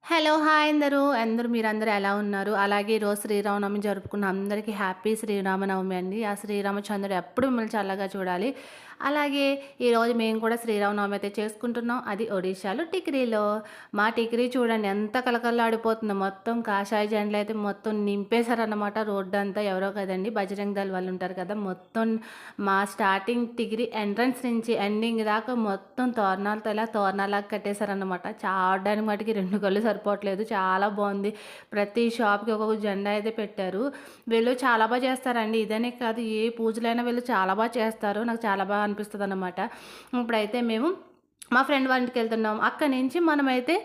Hello! Hi అందరూ మీరందరూ ఎలా ఉన్నారు? అలాగే ఈరోజు శ్రీరామనవమి జరుపుకున్న అందరికీ హ్యాపీ శ్రీరామనవమి అండి. ఆ శ్రీరామచంద్రుడు ఎప్పుడు మిమ్మల్ని చల్లగా చూడాలి. అలాగే ఈరోజు మేము కూడా శ్రీరామనవమి అయితే చేసుకుంటున్నాం. అది ఒడిశాలో టిక్రీలో. మా టిక్రీ చూడండి ఎంత కళకళలాడిపోతుందో. మొత్తం కాషాయ జెండలైతే మొత్తం నింపేశారన్నమాట రోడ్డంతా. ఎవరో కదండీ బజరంగ్ దళ్ వాళ్ళు ఉంటారు కదా! మొత్తం మా స్టార్టింగ్ టిక్రీ ఎంట్రన్స్ నుంచి ఎండింగ్ దాకా మొత్తం తోరణాలతో ఇలా తోరణాలాగా కట్టేశారన్నమాట. చూడడానికి మటికి 2 కళ్ళు సరిపోవట్లేదు. చాలా బాగుంది. ప్రతి షాప్‌కి ఒక్కొక్క జెండా అయితే పెట్టారు. వీళ్ళు చాలా చేస్తారండి. ఇదనే కాదు ఏ పూజలైనా వీళ్ళు చాలా చేస్తారు. నాకు చాలా అనిపిస్తదన్నమాట. ఇప్పుడైతే మేము మా ఫ్రెండ్ వాళ్ళ ఇంటికెళ్తున్నాం. అక్కడి నుంచి మనమైతే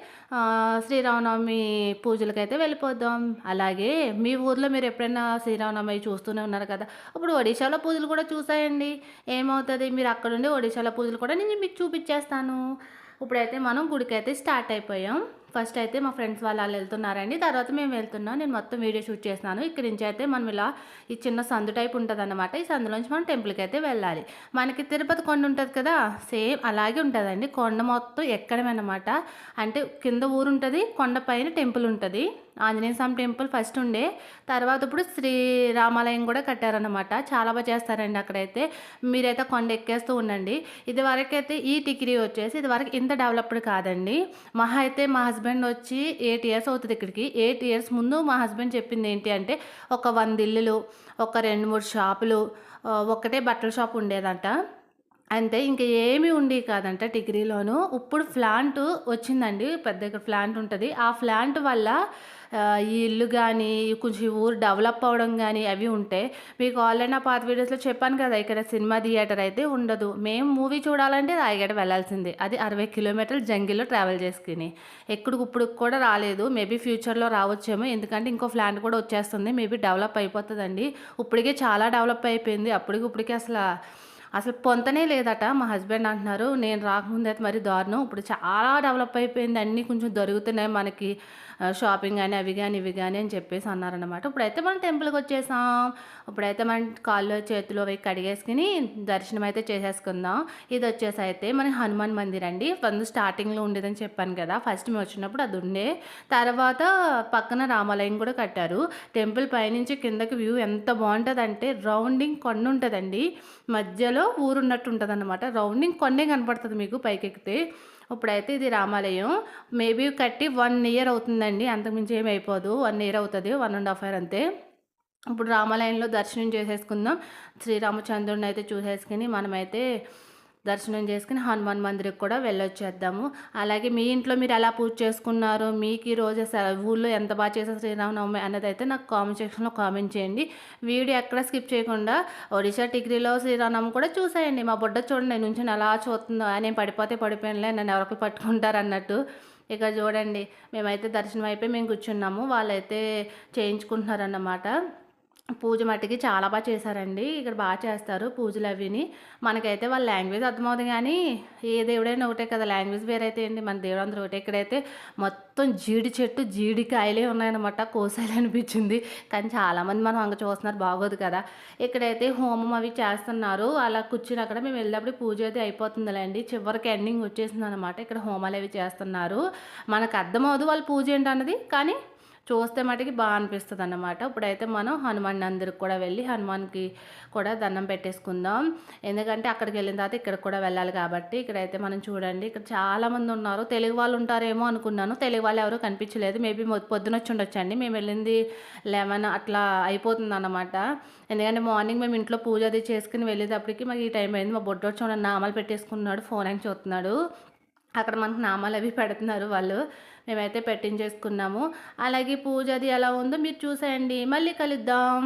శ్రీరామనవమి పూజలకైతే వెళ్ళిపోదాం. అలాగే మీ ఊర్లో మీరు ఎప్పుడైనా శ్రీరామనవమి చూస్తూనే ఉన్నారు కదా! ఇప్పుడు ఒడిశాలో పూజలు కూడా చూసేయండి. ఏమవుతది మీరు అక్కడుండి ఒడిశాలో పూజలు కూడా నేను మీకు చూపిచ్చేస్తాను. ఇప్పుడైతే మనం గుడికైతే స్టార్ట్ అయిపోయాం. ఫస్ట్ అయితే మా ఫ్రెండ్స్ వాళ్ళు వెళ్తున్నారండి. తర్వాత మేము వెళ్తున్నాం. నేను మొత్తం వీడియో షూట్ చేస్తున్నాను. ఇక్కడి నుంచి అయితే మనం ఇలా ఈ చిన్న సందు టైప్ ఉంటదన్నమాట. ఈ సందులోంచి మనం టెంపుల్‌కి అయితే వెళ్ళాలి. మనకి తిరుపతి కొండ ఉంటది కదా! సేమ్ అలాగే ఉంటదండి. కొండ మొత్తం ఎక్కడమేనమాట. అంటే కింద ఊరుంటది. కొండ పైన టెంపుల్ ఉంటది. ఆంజనేయ స్వామి టెంపుల్ ఫస్ట్ ఉండే. తర్వాత ఇప్పుడు శ్రీరామాలయం కూడా కట్టారన్నమాట. చాలా చేస్తారండి అక్కడైతే. మీరైతే కొండ ఎక్కేస్తూ ఉండండి. ఇదివరకైతే ఈ టికిరీ వచ్చేసి ఇదివరకు ఇంత డెవలప్డ్ కాదండి. మహా అయితే మా హస్బెండ్ వచ్చి 8 ఇయర్స్ అవుతది ఇక్కడికి. 8 ఇయర్స్ ముందు మా హస్బెండ్ చెప్పింది ఏంటి అంటే ఒక 100 ఇల్లులు, ఒక 2, 3 షాపులు, ఒక్కటే బట్టల షాప్ ఉండేదంట. అంతే ఇంక ఏమి ఉండేవి కాదంట టిగ్రీలోను. ఇప్పుడు ప్లాంట్ వచ్చిందండి. పెద్ద ఇక్కడ ప్లాంట్ ఉంటది. ఆ ప్లాంట్ వల్ల ఈ ఇల్లు గానీ, కొంచెం ఊరు డెవలప్ అవ్వడం గానీ అవి ఉంటాయి. మీకు ఆల్రెడీ నా పాత వీడియోస్‌లో చెప్పాను కదా! ఇక్కడ సినిమా థియేటర్ అయితే ఉండదు. మేము మూవీ చూడాలంటే రాయగడ వెళ్ళాల్సిందే. అది 60 కిలోమీటర్లు జంగిల్‌లో ట్రావెల్ చేసుకొని. ఇప్పటికి కూడా రాలేదు. మేబీ ఫ్యూచర్‌లో రావచ్చేమో. ఎందుకంటే ఇంకో ప్లాంట్ కూడా వచ్చేస్తుంది. మేబీ డెవలప్ అయిపోతదండి. ఇప్పటికే చాలా డెవలప్ అయిపోయింది. ఇప్పటికి అసలు పొంతనే లేదట మా హస్బెండ్ అంటున్నారు. నేను రాకముందు అయితే మరి దారుణం. ఇప్పుడు చాలా డెవలప్ అయిపోయింది. అన్నీ కొంచెం దొరుకుతున్నాయి మనకి. షాపింగ్ గానీ, అవి గానీ, ఇవి గానీ అని చెప్పేసి అన్నారనమాట. ఇప్పుడైతే మనం టెంపుల్‌కొచ్చేసాం. ఇప్పుడైతే మనం కాళ్ళు, చేతులు అవి కడిగేసుకొని దర్శనం అయితే చేసేసుకుందాం. ఇదొచ్చేసి అయితే మన హనుమాన్ మందిర్ అండి. ముందు స్టార్టింగ్‌లో ఉండేదని చెప్పాను కదా! ఫస్ట్ మేము వచ్చినప్పుడు అది ఉండే. తర్వాత పక్కన రామాలయం కూడా కట్టారు. టెంపుల్ పైనుంచి కిందకి వ్యూ ఎంత బావుంటదంటే రౌండింగ్ కొండ ఉంటదండి. మధ్యలో ఊరున్నట్టు ఉంటదనమాట. రౌండింగ్ కొండే కనపడుతది మీకు పైకెక్కితే. ఇప్పుడైతే ఇది రామాలయం. మేబీ కట్టి 1 ఇయర్ అవుతుందండి. అంతకుమించి ఏమి అయిపోదు. 1 ఇయర్ అవుతది. 1 ½ ఇయర్ అంతే. ఇప్పుడు రామాలయంలో దర్శనం చేసేసుకుందాం. శ్రీరామచంద్రుడిని అయితే చూసేసుకొని మనమైతే దర్శనం చేసుకుని హనుమాన్ మందిర్‌కి కూడా వెళ్ళొచ్చేద్దాము. అలాగే మీ ఇంట్లో మీరు ఎలా పూజ చేసుకున్నారో, మీకు ఈరోజు ఊళ్ళో ఎంత చేశారు శ్రీరామనవమి అన్నదైతే నాకు కామెంట్ సెక్షన్‌లో కామెంట్ చేయండి. వీడియో ఎక్కడ స్కిప్ చేయకుండా ఒడిశా టిగ్రీలో శ్రీరామనవమి కూడా చూసేయండి. మా బుడ్డ చూడండి నుంచొని ఎలా చూస్తుందో, నేను పడిపోతే పడిపోయానులే నన్ను ఎవరో పట్టుకుంటారన్నట్టు. ఇక చూడండి మేమైతే దర్శనం అయిపోయి మేము కూర్చున్నాము. వాళ్ళైతే చేయించుకుంటున్నారన్నమాట. పూజ మట్టికి చాలా చేశారండి. ఇక్కడ చేస్తారు పూజలవిని. మనకైతే వాళ్ళ లాంగ్వేజ్ అర్థమవుతుంది గానీ, ఏ దేవుడైనా ఒకటే కదా! లాంగ్వేజ్ వేరైతే ఏంటి మన దేవుడందరూ ఒకటే. ఇక్కడైతే మొత్తం జీడి చెట్టు, జీడికాయలే ఉన్నాయన్నమాట. కోసేయాలనిపించింది. కానీ చాలామంది మనం అంగ చూస్తున్నారు బాగోదు కదా! ఇక్కడైతే హోమం అవి చేస్తున్నారు. అలా కూర్చుని అక్కడ మేము వెళ్ళినప్పుడు పూజ అయితే అయిపోతుందిలేండి. చివరికి ఎండింగ్ వచ్చేసిందనమాట. ఇక్కడ హోమాలు అవి చేస్తున్నారు. మనకు అర్థమవుదు వాళ్ళ పూజ ఏంటన్నది. కానీ చూస్తే మటుకి అనిపిస్తదన్నమాట. ఇప్పుడైతే మనం హనుమాన్ మందిర్‌కి కూడా వెళ్ళి హనుమాన్‌కి కూడా దండం పెట్టేసుకుందాం. ఎందుకంటే అక్కడికి వెళ్ళిన తర్వాత ఇక్కడికి కూడా వెళ్ళాలి కాబట్టి. ఇక్కడైతే మనం చూడండి ఇక్కడ చాలామంది ఉన్నారు. తెలుగు వాళ్ళు ఉంటారేమో అనుకున్నాను. తెలుగు వాళ్ళు ఎవరు కనిపించలేదు. మేబీ పొద్దునొచ్చి ఉండొచ్చండి. మేము వెళ్ళింది 11 అట్లా అయిపోతుందన్నమాట. ఎందుకంటే మార్నింగ్ మేము ఇంట్లో పూజ అది చేసుకుని వెళ్ళేటప్పటికి మాకు ఈ టైం అయింది. మా బుడ్డోడు చూడండి నామాలు పెట్టేసుకున్నాడు. ఫోన్ అని చూస్తున్నాడు. అక్కడ మనకు నామాలు అవి పెడుతున్నారు వాళ్ళు. మేమైతే పెట్టించేసుకున్నాము. అలాగే పూజ అది ఎలా ఉందో మీరు చూసేయండి. మళ్ళీ కలుద్దాం.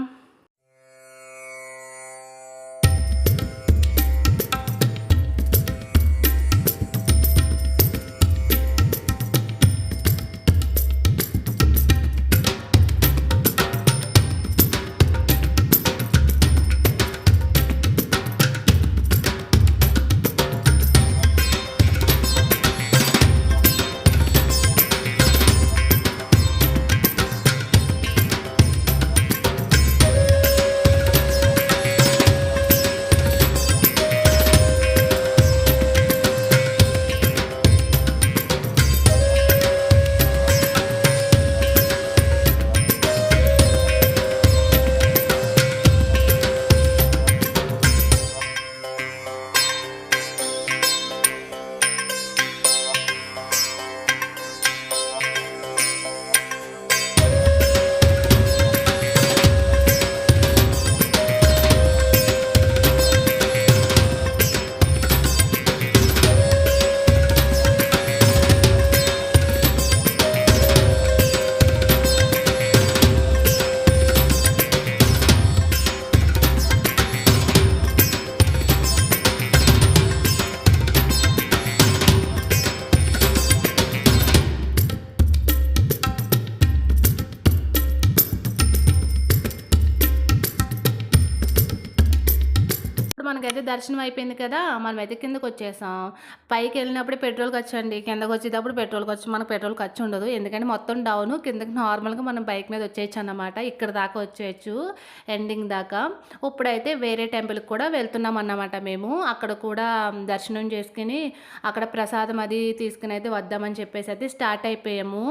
మనకైతే దర్శనం అయిపోయింది కదా! మనమైతే కిందకొచ్చేసాం. పైకెళ్ళినప్పుడు పెట్రోల్ ఖర్చండి. కిందకొచ్చేటప్పుడు పెట్రోల్ ఖర్చు. మనకు పెట్రోల్ ఖర్చుండదు. ఎందుకంటే మొత్తం డౌను. కిందకి నార్మల్‌గా మనం బైక్ మీద వచ్చేయొచ్చన్నమాట. ఇక్కడి దాకా వచ్చేయొచ్చు ఎండింగ్ దాకా. ఇప్పుడైతే వేరే టెంపుల్‌కి కూడా వెళ్తున్నామన్నమాట మేము. అక్కడ కూడా దర్శనం చేసుకొని, అక్కడ ప్రసాదం అది తీసుకొనైతే వద్దామని చెప్పేసైతే స్టార్ట్ అయిపోయాము.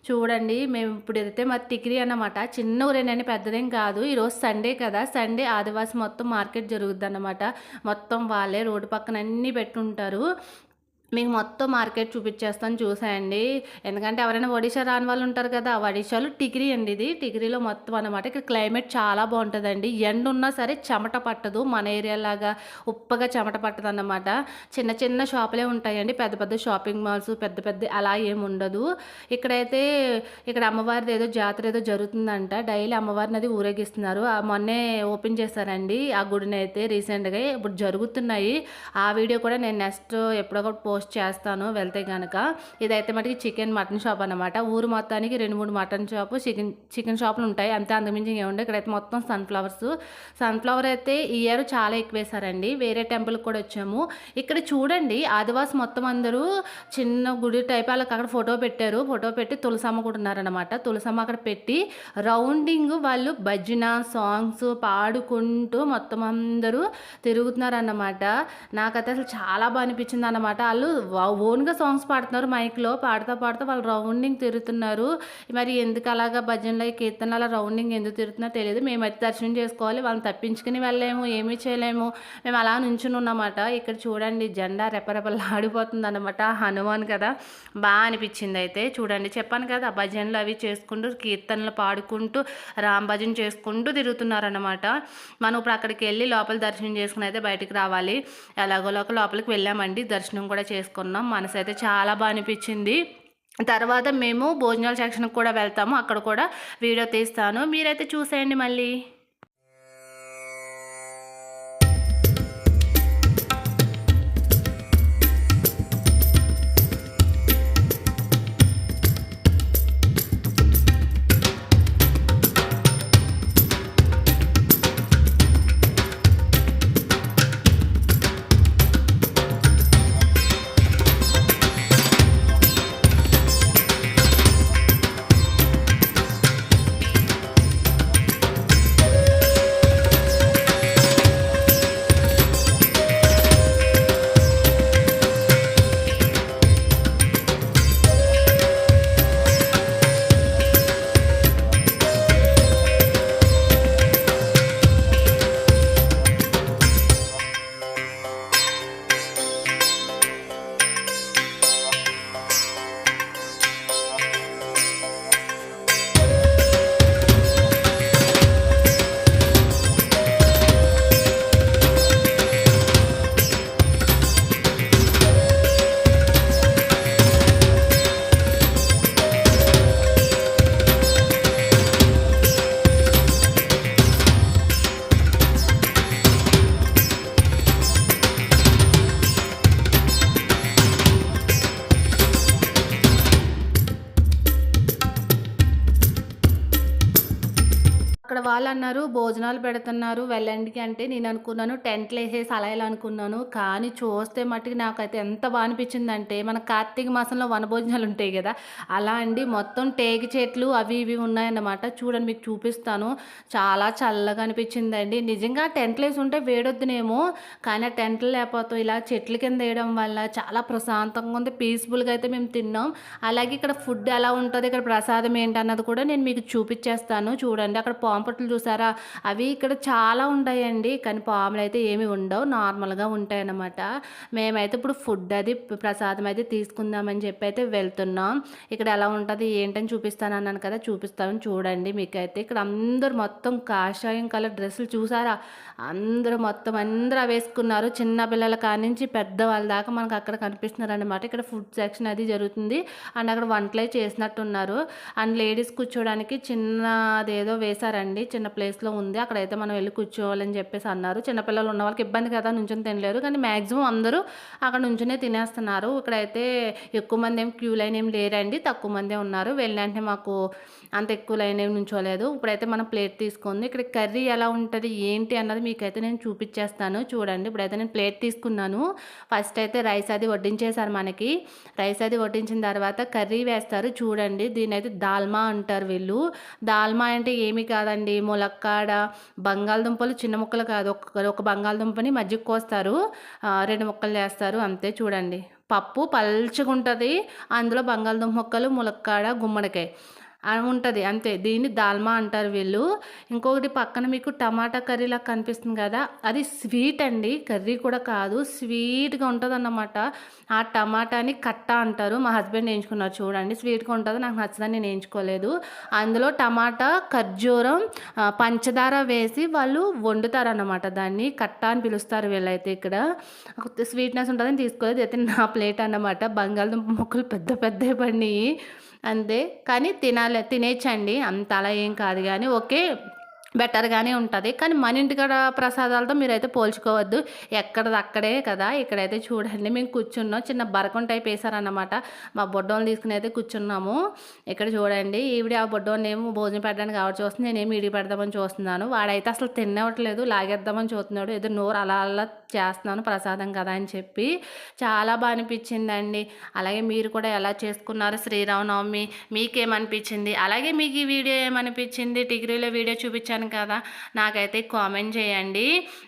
చూడండి మేము ఇప్పుడైతే మాది టిక్రీ అన్నమాట. చిన్న ఊరేనండి, పెద్దదేం కాదు. ఈరోజు సండే కదా! సండే ఆదివాసి మొత్తం మార్కెట్ జరుగుద్దన్నమాట. మొత్తం వాళ్ళే రోడ్డు పక్కన అన్నీ పెట్టుంటారు. మీకు మొత్తం మార్కెట్ చూపిచ్చేస్తాను చూసేయండి. ఎందుకంటే ఎవరైనా ఒడిషా రాని వాళ్ళు ఉంటారు కదా! ఒడిషాలో టిక్రీ అండి ఇది. టిక్రీలో మొత్తం అనమాట. ఇక్కడ క్లైమేట్ చాలా బావుంటదండి. ఎండున్నా సరే చెమట పట్టదు. మన ఏరియాలాగా ఉప్పగా చెమట పట్టదన్నమాట. చిన్న చిన్న షాపులే ఉంటాయండి. పెద్ద పెద్ద షాపింగ్ మాల్స్ పెద్ద పెద్ద అలా ఏముండదు. ఇక్కడైతే ఇక్కడ అమ్మవారిది ఏదో జాతర ఏదో జరుగుతుందంట. డైలీ అమ్మవారినది ఊరేగిస్తున్నారు. మొన్నే ఓపెన్ చేశారండి ఆ గుడినైతే రీసెంట్‌గా. ఇప్పుడు జరుగుతున్నాయి. ఆ వీడియో కూడా నేను నెక్స్ట్ ఎప్పుడో ఒకటి పోస్ట్ చేస్తాను వెళ్తే గనక. ఇదైతే మటుకు చికెన్, మటన్ షాప్ అనమాట. ఊరు మొత్తానికి 2, 3 మటన్ షాపు, చికెన్ షాపులు ఉంటాయి. అంతే, అంతకుమించి ఏముండవు. ఇక్కడైతే మొత్తం సన్‌ఫ్లవర్స్. సన్‌ఫ్లవర్ అయితే ఈ ఇయర్ చాలా ఎక్కువేశారండి. వేరే టెంపుల్‌కి కూడా వచ్చాము. ఇక్కడ చూడండి ఆదివాసి మొత్తం అందరూ చిన్న గుడి టైప్ ఆళ్ళకి అక్కడ ఫోటో పెట్టారు. ఫోటో పెట్టి తులసమ్మ కూడా ఉన్నారనమాట. తులసమ్మ అక్కడ పెట్టి రౌండింగ్ వాళ్ళు భజన, సాంగ్స్ పాడుకుంటూ మొత్తం అందరూ తిరుగుతున్నారన్నమాట. నాకైతే అసలు చాలా బా అనిపించిందన్నమాట. ఆళ్ళు ఓన్‌గా సాంగ్స్ పాడుతున్నారు మైక్‌లో. పాడుతా పాడుతా వాళ్ళు రౌండింగ్ తిరుగుతున్నారు. మరి ఎందుకు అలాగా భజనలు, కీర్తనలు అలా రౌండింగ్ ఎందుకు తిరుగుతున్నారో తెలీదు. మేమైతే దర్శనం చేసుకోవాలి. వాళ్ళని తప్పించుకొని వెళ్ళలేము. ఏమీ చేయలేము. మేము అలా నుంచుని ఉన్నామాట. ఇక్కడ చూడండి జెండా రెపరెపలాడిపోతుందన్నమాట. హనుమాన్ కదా! బా అనిపించింది అయితే. చూడండి చెప్పాను కదా! భజనలు అవి చేసుకుంటూ, కీర్తనలు పాడుకుంటూ, రామ్ భజన చేసుకుంటూ తిరుగుతున్నారన్నమాట. మనం ఇప్పుడు అక్కడికెళ్ళి లోపల దర్శనం చేసుకొని అయితే బయటికి రావాలి. ఎలాగోలాగ లోపలికి వెళ్ళామండి. దర్శనం కూడా చేసుకున్నాం. మనసైతే చాలా బా అనిపించింది. తర్వాత మేము భోజనాల సెక్షన్‌కి కూడా వెళ్తాము. అక్కడ కూడా వీడియో తీస్తాను. మీరైతే చూసేయండి మళ్ళీ. అక్కడ వాళ్ళన్నారు భోజనాలు పెడుతున్నారు వెళ్ళండి అంటే నేను అనుకున్నాను టెంట్‌లేసేసి అలా ఇలా అనుకున్నాను. కానీ చూస్తే మట్టుకు నాకైతే ఎంత బా అనిపించిందంటే మన కార్తీక మాసంలో వనభోజనాలు ఉంటాయి గదా! అలా అండి మొత్తం టేకు చెట్లు అవి ఇవి ఉన్నాయన్నమాట. చూడండి మీకు చూపిస్తాను. చాలా చల్లగా అనిపించిందండి. నిజంగా టెంట్‌లేసి ఉంటే వేడొద్దునేమో, కానీ ఆ టెంట్లు లేకపోతే ఇలా చెట్ల కింద వేయడం వల్ల చాలా ప్రశాంతంగా ఉంది. పీస్‌ఫుల్‌గా అయితే మేము తిన్నాం. అలాగే ఇక్కడ ఫుడ్ ఎలా ఉంటది, ఇక్కడ ప్రసాదం ఏంటన్నది కూడా నేను మీకు చూపిచ్చేస్తాను. చూడండి అక్కడ పాంపట్లు చూసారా? అవి ఇక్కడ చాలా ఉంటాయండి. కానీ పాములైతే ఏమి ఉండవు. నార్మల్‌గా ఉంటాయన్నమాట. మేమైతే ఇప్పుడు ఫుడ్ అది ప్రసాదం అయితే తీసుకుందామని చెప్పి అయితే వెళ్తున్నాం. ఇక్కడ ఎలా ఉంటది ఏంటని చూపిస్తానన్నాను కదా! చూపిస్తాను చూడండి మీకైతే. ఇక్కడ అందరూ మొత్తం కాషాయం కలర్ డ్రెస్సులు చూసారా? అందరూ మొత్తం అందరూ అవేసుకున్నారు. చిన్న పిల్లల కాడ్నుంచి పెద్దవాళ్ళ దాకా మనకు అక్కడ కనిపిస్తున్నారనమాట. ఇక్కడ ఫుడ్ సెక్షన్ అది జరుగుతుంది. అండ్ అక్కడ వంటలే చేసినట్టున్నారు. అండ్ లేడీస్ కూర్చోడానికి చిన్నదేదో వేశారండి. చిన్న ప్లేస్‌లో ఉంది. అక్కడైతే మనం వెళ్లి కూర్చోవాలని చెప్పేసి అన్నారు. చిన్నపిల్లలు ఉన్న వాళ్ళకి ఇబ్బంది కదా! నుంచొని తినలేరు. కానీ మాక్సిమం అందరూ అక్కడ నుంచునే తినేస్తున్నారు. ఇక్కడైతే ఎక్కువ మంది ఏమి క్యూ లైన్ ఏమి లేరండి. తక్కువ మందే ఉన్నారు. వెళ్ళిన వెంటనే మాకు అంత ఎక్కువ లైన్ ఏమి నుంచోలేదు. ఇప్పుడైతే మనం ప్లేట్ తీసుకుంది. ఇక్కడ కర్రీ ఎలా ఉంటది, ఏంటి అన్నది మీకైతే నేను చూపిచ్చేస్తాను. చూడండి. ఇప్పుడైతే నేను ప్లేట్ తీసుకున్నాను. ఫస్ట్ అయితే రైస్ అది వడ్డించేసారు మనకి. రైస్ అది వడ్డించిన తర్వాత కర్రీ వేస్తారు. చూడండి. దీన్నైతే దాల్మా అంటారు వీళ్ళు. దాల్మా అంటే ఏమి కాదండి. ములక్కాడ, బంగాళదుంపలు చిన్న ముక్కలు కాదు. ఒక బంగాళదుంపని మధ్యకి కోస్తారు. 2 ముక్కలు చేస్తారు. అంతే చూడండి. పప్పు పల్చగుంటది. అందులో బంగాళదుంప ముక్కలు, ములక్కాడ, గుమ్మడికాయ ఉంటది అంతే. దీన్ని దాల్మా అంటారు వీళ్ళు. ఇంకొకటి పక్కన మీకు టమాటా కర్రీలా కనిపిస్తుంది కదా! అది స్వీట్ అండి. కర్రీ కూడా కాదు. స్వీట్‌గా ఉంటదన్నమాట. ఆ టమాటాని కట్ట అంటారు. మా హస్బెండ్ ఏయించుకున్నారు చూడండి. స్వీట్‌గా ఉంటది. నాకు నచ్చదని నేను ఏయించుకోలేదు. అందులో టమాటా, ఖర్జూరం, పంచదార వేసి వాళ్ళు వండుతారన్నమాట. దాన్ని కట్ట అని పిలుస్తారు వీళ్ళైతే ఇక్కడ. స్వీట్‌నెస్ ఉంటదని తీసుకోలేదు. అయితే నా ప్లేట్ అన్నమాట. బంగాళదుంప ముక్కలు పెద్ద పెద్దవి పడినాయి. అంతే. కానీ తినేయొచ్చండి. అంత అలా ఏం కాదు గానీ ఓకే. బెటర్‌గానే ఉంటది. కానీ మన ఇంటికాడ ప్రసాదాలతో మీరైతే పోల్చుకోవద్దు. ఎక్కడిది అక్కడే కదా! ఇక్కడైతే చూడండి మేము కూర్చున్నాం. చిన్న బరకం టైప్ ఏసారన్నమాట. మా బుడ్డోడిని తీసుకొని అయితే కూర్చున్నాము. ఇక్కడ చూడండి ఈవిడ ఆ బుడ్డోడినేమో భోజనం పెట్టడానికి ఆవిడ చూస్తుంది. నేనేమో ఈడికి పెడదామని చూస్తున్నాను. వాడైతే అసలు తిననివ్వట్లేదు. లాగేద్దామని చూస్తున్నాడు. ఏదో నోరు అలా అలా చేస్తున్నాను ప్రసాదం కదా అని చెప్పి. చాలా బా అనిపించిందండి. అలాగే మీరు కూడా ఎలా చేసుకున్నారు శ్రీరామనవమి? మీకేమనిపించింది? అలాగే మీకు ఈ వీడియో ఏమనిపించింది? టిగ్రీలో వీడియో చూపించాను కదా! నాకైతే కామెంట్ చేయండి.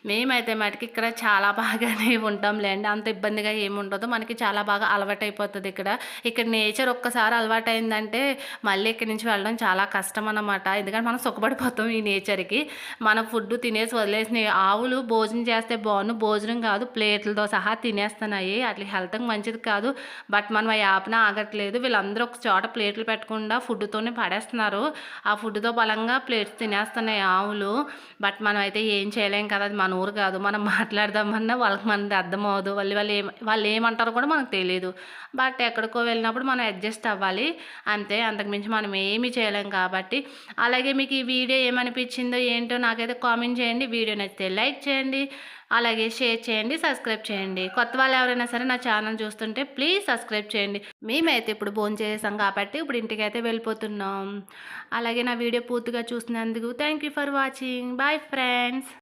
మేమైతే మటుకు ఇక్కడ చాలా బాగానే ఉంటాంలేండి. అంత ఇబ్బందిగా ఏముండదు. మనకి చాలా బాగా అలవాటైపోతది ఇక్కడ. ఇక్కడ నేచర్ ఒక్కసారి అలవాటయిందంటే మళ్ళీ ఇక్కడి నుంచి వెళ్ళడం చాలా కష్టం అన్నమాట. ఎందుకంటే మనం సుఖపడిపోతాం ఈ నేచర్‌కి. మన ఫుడ్ తినేసి వదిలేసినయి. ఆవులు భోజనం చేస్తే బావున్ను. భోజనం కాదు ప్లేట్లతో సహా తినేస్తున్నాయి. అట్లా హెల్త్‌కి మంచిది కాదు. బట్ మనం అయి ఆపినా ఆగట్లేదు. వీళ్ళందరూ ఒక చోట ప్లేట్లు పెట్టకుండా ఫుడ్‌తోనే పడేస్తున్నారు. ఆ ఫుడ్‌తో బలంగా ప్లేట్స్ తినేస్తున్నాయి ఆవులు. బట్ మనం అయితే ఏం చేయలేం కదా! అది మన ఊరు కాదు. మనం మాట్లాడదామన్నా వాళ్ళకి మనది అర్థమవ్వదు. వాళ్ళు ఏమంటారో కూడా మనకు తెలీదు. బట్ ఎక్కడికో వెళ్ళినప్పుడు మనం అడ్జస్ట్ అవ్వాలి. అంతే. అంతకుమించి మనం ఏమీ చేయలేం కాబట్టి. అలాగే మీకు ఈ వీడియో ఏమనిపించిందో ఏంటో నాకైతే కామెంట్ చేయండి. వీడియో నచ్చితే లైక్ చేయండి. అలాగే షేర్ చేయండి. సబ్స్క్రైబ్ చేయండి. కొత్త వాళ్ళు ఎవరైనా సరే నా ఛానల్ చూస్తుంటే ప్లీజ్ సబ్స్క్రైబ్ చేయండి. మేమైతే ఇప్పుడు భోంచేసాం కాబట్టి ఇప్పుడు ఇంటికైతే వెళ్ళిపోతున్నాం. అలాగే నా వీడియో పూర్తిగా చూసినందుకు thank you for watching. Bye friends.